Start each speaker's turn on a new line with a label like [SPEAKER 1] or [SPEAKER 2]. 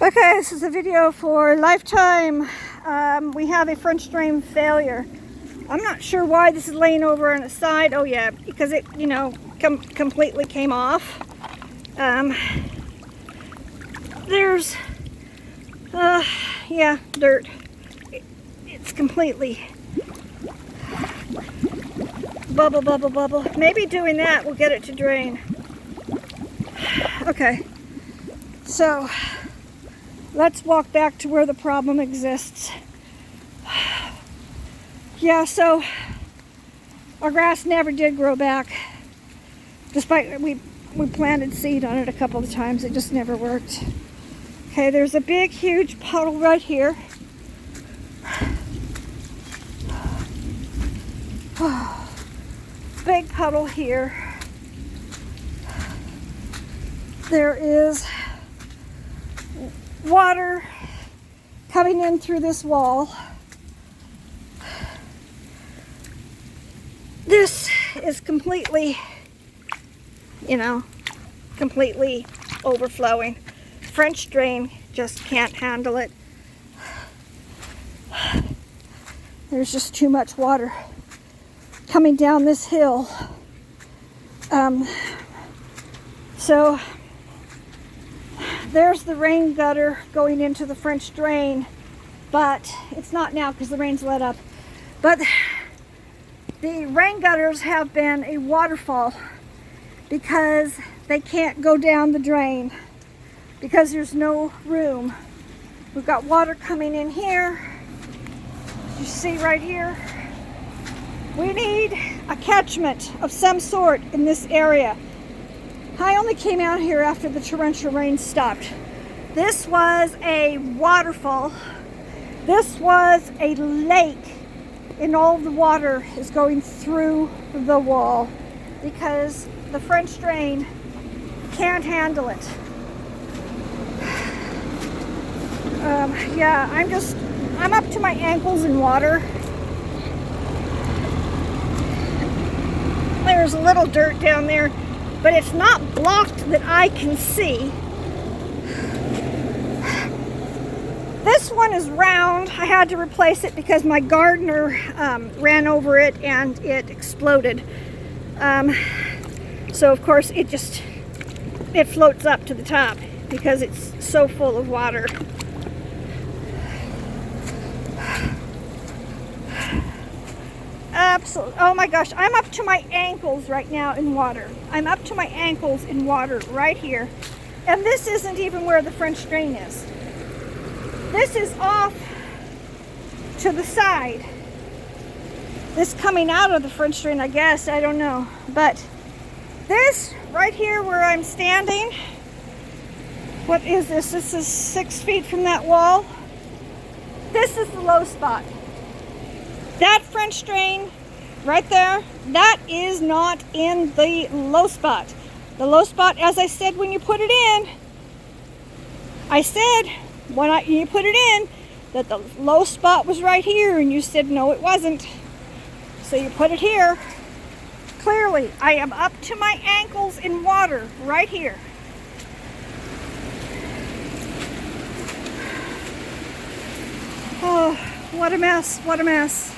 [SPEAKER 1] Okay, this is a video for Lifetime. We have a French drain failure. I'm not sure why this is laying over on its side. Oh yeah, because it, completely came off. There's, dirt. It's completely bubble, bubble, bubble. Maybe doing that will get it to drain. Okay, so let's walk back to where the problem exists. Yeah, so our grass never did grow back. Despite we planted seed on it a couple of times, it just never worked. Okay, there's a big, huge puddle right here. Big puddle here. There is water coming in through this wall. This is completely, completely overflowing. French drain just can't handle it. There's just too much water coming down this hill. So there's the rain gutter going into the French drain, but it's not now because the rain's let up. But the rain gutters have been a waterfall because they can't go down the drain because there's no room. We've got water coming in here. You see right here. We need a catchment of some sort in this area. I only came out here after the torrential rain stopped. This was a waterfall. This was a lake, and all the water is going through the wall because the French drain can't handle it. I'm up to my ankles in water. There's a little dirt down there, but it's not blocked that I can see. This one is round. I had to replace it because my gardener ran over it and it exploded. So of course it floats up to the top because it's so full of water. Absolutely. Oh my gosh, I'm up to my ankles right now in water. I'm up to my ankles in water right here. And this isn't even where the French drain is. This is off to the side. This coming out of the French drain, I guess, I don't know. But this right here where I'm standing, what is this? This is 6 feet from that wall. This is the low spot. That French drain right there, that is not in the low spot. The low spot, as I said when you put it in, you put it in, that the low spot was right here, and you said no, it wasn't. So you put it here. Clearly, I am up to my ankles in water right here. Oh, what a mess, what a mess.